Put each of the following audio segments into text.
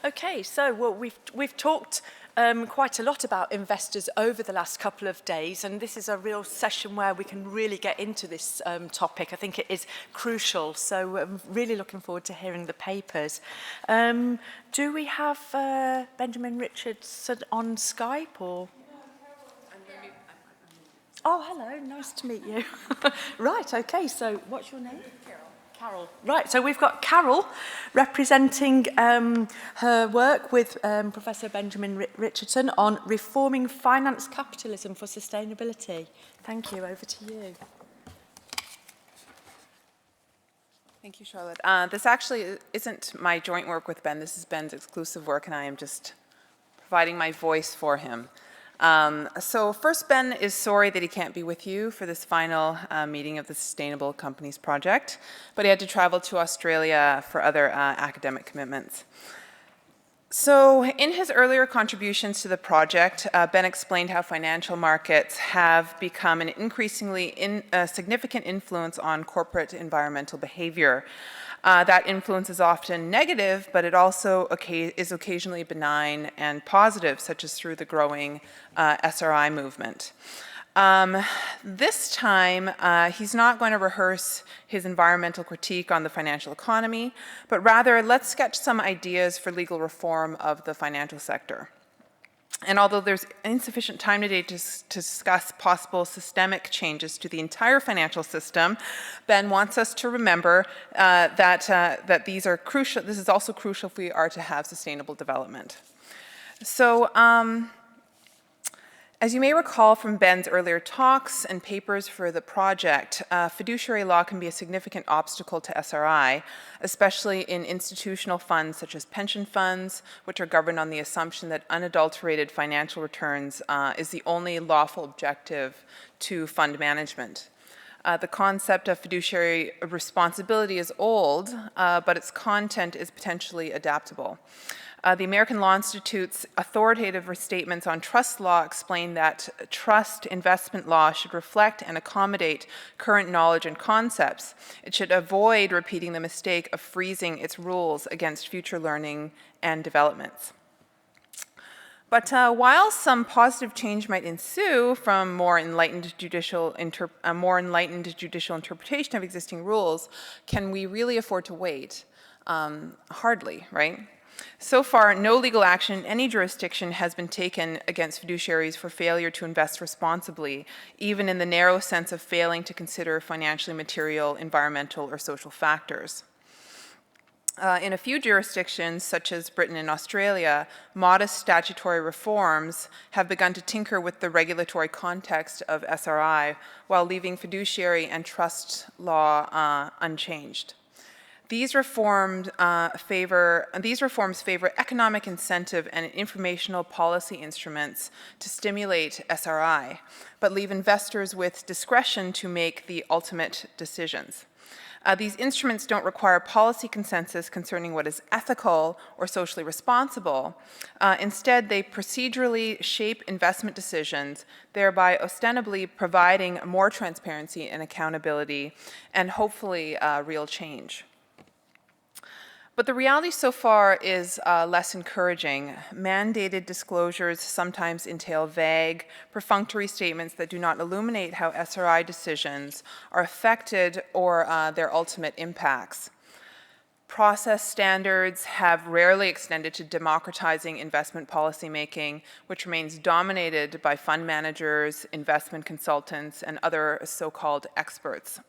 Okay, so well, we've talked quite a lot about investors over the last couple of days, and this is a real session where we can really get into this topic. I think it is crucial, so I'm really looking forward to hearing the papers. Do we have Benjamin Richardson on Skype or? Oh, hello, nice to meet you. Right, okay, so what's your name? Carol. Right, so we've got Carol representing her work with Professor Benjamin Richardson on reforming finance capitalism for sustainability. Thank you, over to you. Thank you, Charlotte. This actually isn't my joint work with Ben. This is Ben's exclusive work, and I am just providing my voice for him. So first, Ben is sorry that he can't be with you for this final meeting of the Sustainable Companies Project, but he had to travel to Australia for other academic commitments. So in his earlier contributions to the project, Ben explained how financial markets have become an increasingly significant influence on corporate environmental behavior. That influence is often negative, but it also is occasionally benign and positive, such as through the growing SRI movement. This time, he's not going to rehearse his environmental critique on the financial economy, but rather let's sketch some ideas for legal reform of the financial sector. And although there's insufficient time today to discuss possible systemic changes to the entire financial system, Ben wants us to remember that these are crucial. This is also crucial if we are to have sustainable development. So, as you may recall from Ben's earlier talks and papers for the project, fiduciary law can be a significant obstacle to SRI, especially in institutional funds such as pension funds, which are governed on the assumption that unadulterated financial returns is the only lawful objective to fund management. The concept of fiduciary responsibility is old, but its content is potentially adaptable. The American Law Institute's authoritative statements on trust law explain that trust investment law should reflect and accommodate current knowledge and concepts. It should avoid repeating the mistake of freezing its rules against future learning and developments. But while some positive change might ensue from more enlightened judicial interpretation of existing rules, can we really afford to wait? Hardly, right? So far, no legal action in any jurisdiction has been taken against fiduciaries for failure to invest responsibly, even in the narrow sense of failing to consider financially material, environmental, or social factors. In a few jurisdictions, such as Britain and Australia, modest statutory reforms have begun to tinker with the regulatory context of SRI while leaving fiduciary and trust law unchanged. These reforms favor economic incentive and informational policy instruments to stimulate SRI, but leave investors with discretion to make the ultimate decisions. These instruments don't require policy consensus concerning what is ethical or socially responsible. Instead, they procedurally shape investment decisions, thereby ostensibly providing more transparency and accountability and hopefully real change. But the reality so far is less encouraging. Mandated disclosures sometimes entail vague, perfunctory statements that do not illuminate how SRI decisions are affected or their ultimate impacts. Process standards have rarely extended to democratizing investment policymaking, which remains dominated by fund managers, investment consultants, and other so-called experts.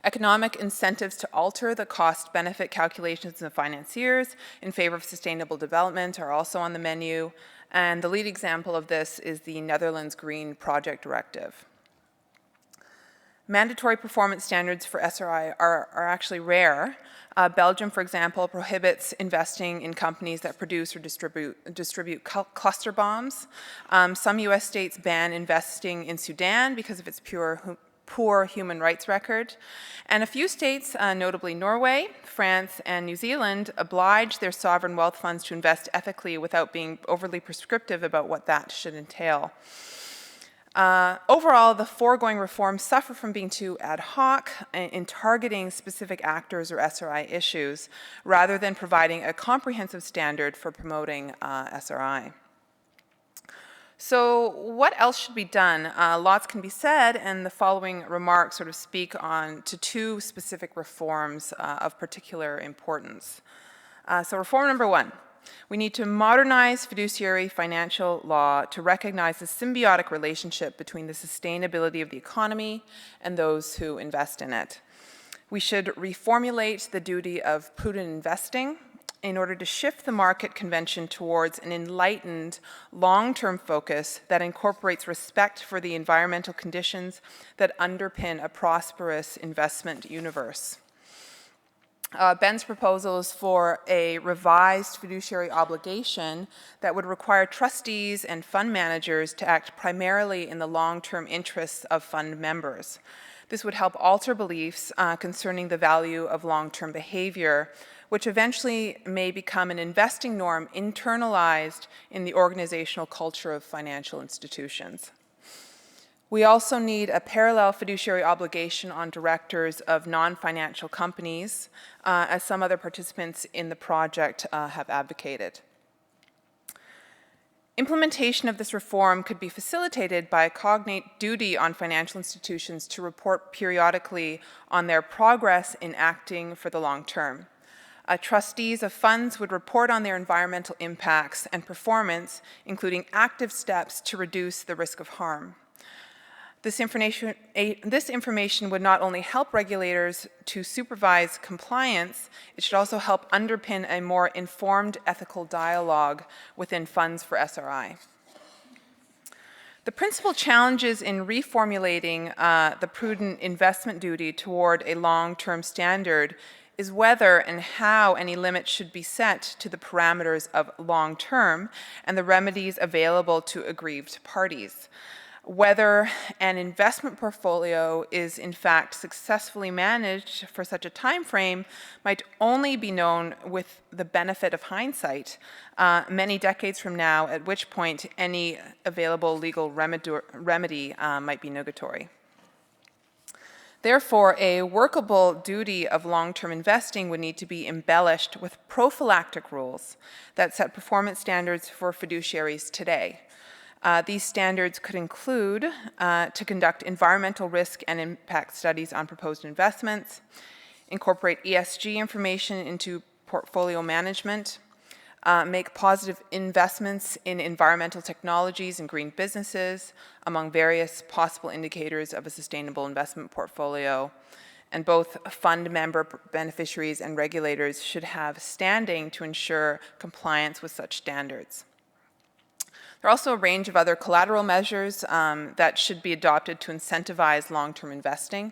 Economic incentives to alter the cost-benefit calculations of financiers in favor of sustainable development are also on the menu, and the lead example of this is the Netherlands Green Project Directive. Mandatory performance standards for SRI are actually rare. Belgium, for example, prohibits investing in companies that produce or distribute cluster bombs. Some US states ban investing in Sudan because of its poor human rights record. And a few states, notably Norway, France, and New Zealand, oblige their sovereign wealth funds to invest ethically without being overly prescriptive about what that should entail. Overall, the foregoing reforms suffer from being too ad hoc in targeting specific actors or SRI issues, rather than providing a comprehensive standard for promoting SRI. So what else should be done? Lots can be said, and the following remarks sort of speak on to two specific reforms of particular importance. So reform number one. We need to modernize fiduciary financial law to recognize the symbiotic relationship between the sustainability of the economy and those who invest in it. We should reformulate the duty of prudent investing in order to shift the market convention towards an enlightened, long-term focus that incorporates respect for the environmental conditions that underpin a prosperous investment universe. Ben's proposal is for a revised fiduciary obligation that would require trustees and fund managers to act primarily in the long-term interests of fund members. This would help alter beliefs concerning the value of long-term behavior, which eventually may become an investing norm internalized in the organizational culture of financial institutions. We also need a parallel fiduciary obligation on directors of non-financial companies, as some other participants in the project have advocated. Implementation of this reform could be facilitated by a cognate duty on financial institutions to report periodically on their progress in acting for the long term. Trustees of funds would report on their environmental impacts and performance, including active steps to reduce the risk of harm. This information would not only help regulators to supervise compliance, it should also help underpin a more informed ethical dialogue within funds for SRI. The principal challenges in reformulating the prudent investment duty toward a long-term standard is whether and how any limits should be set to the parameters of long-term and the remedies available to aggrieved parties. Whether an investment portfolio is in fact successfully managed for such a time frame might only be known with the benefit of hindsight many decades from now, at which point any available legal remedy might be nugatory. Therefore, a workable duty of long-term investing would need to be embellished with prophylactic rules that set performance standards for fiduciaries today. These standards could include to conduct environmental risk and impact studies on proposed investments, incorporate ESG information into portfolio management, make positive investments in environmental technologies and green businesses among various possible indicators of a sustainable investment portfolio. And both fund member beneficiaries and regulators should have standing to ensure compliance with such standards. There are also a range of other collateral measures that should be adopted to incentivize long-term investing.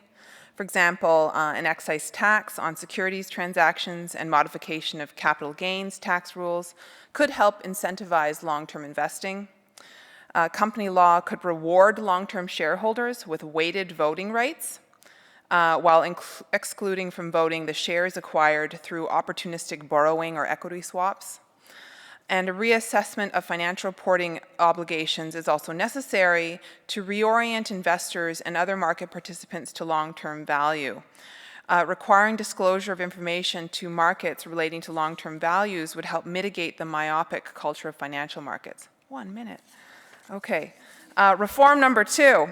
For example, an excise tax on securities transactions and modification of capital gains tax rules could help incentivize long-term investing. Company law could reward long-term shareholders with weighted voting rights, while excluding from voting the shares acquired through opportunistic borrowing or equity swaps. And a reassessment of financial reporting obligations is also necessary to reorient investors and other market participants to long-term value. Requiring disclosure of information to markets relating to long-term values would help mitigate the myopic culture of financial markets. 1 minute. Okay. Reform number two.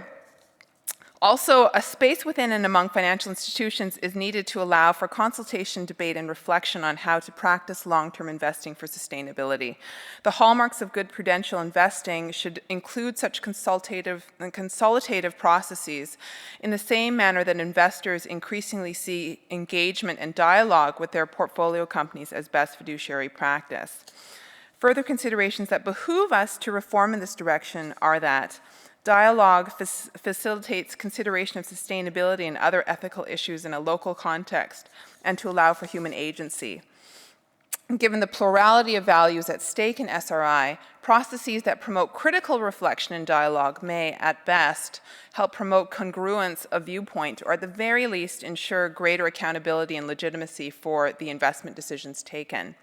Also, a space within and among financial institutions is needed to allow for consultation, debate, and reflection on how to practice long-term investing for sustainability. The hallmarks of good prudential investing should include such consultative processes in the same manner that investors increasingly see engagement and dialogue with their portfolio companies as best fiduciary practice. Further considerations that behoove us to reform in this direction are that dialogue facilitates consideration of sustainability and other ethical issues in a local context and to allow for human agency. Given the plurality of values at stake in SRI, processes that promote critical reflection and dialogue may, at best, help promote congruence of viewpoint or at the very least ensure greater accountability and legitimacy for the investment decisions taken.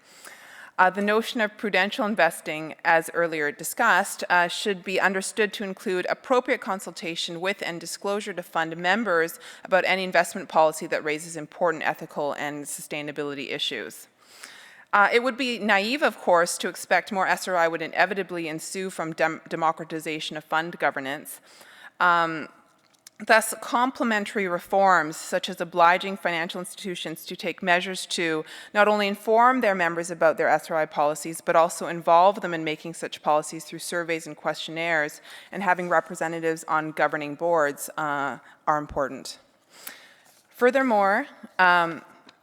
The notion of prudential investing, as earlier discussed, should be understood to include appropriate consultation with and disclosure to fund members about any investment policy that raises important ethical and sustainability issues. It would be naive, of course, to expect more SRI would inevitably ensue from democratization of fund governance. Thus, complementary reforms, such as obliging financial institutions to take measures to not only inform their members about their SRI policies, but also involve them in making such policies through surveys and questionnaires, and having representatives on governing boards are important. Furthermore,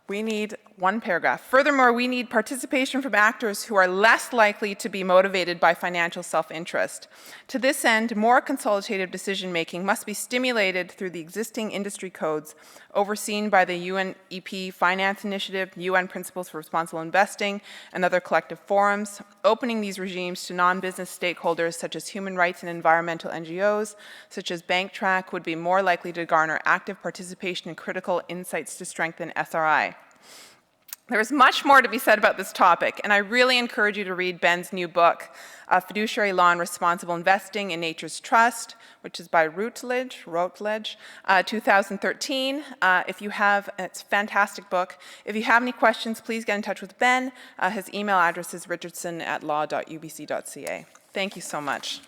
we need one paragraph. Furthermore, we need participation from actors who are less likely to be motivated by financial self-interest. To this end, more consultative decision-making must be stimulated through the existing industry codes overseen by the UNEP Finance Initiative, UN Principles for Responsible Investing, and other collective forums. Opening these regimes to non-business stakeholders such as human rights and environmental NGOs, such as BankTrack, would be more likely to garner active participation and critical insights to strengthen SRI. There is much more to be said about this topic, and I really encourage you to read Ben's new book, Fiduciary Law and Responsible Investing in Nature's Trust, which is by Routledge, 2013. It's a fantastic book. If you have any questions, please get in touch with Ben. His email address is richardson@law.ubc.ca. Thank you so much.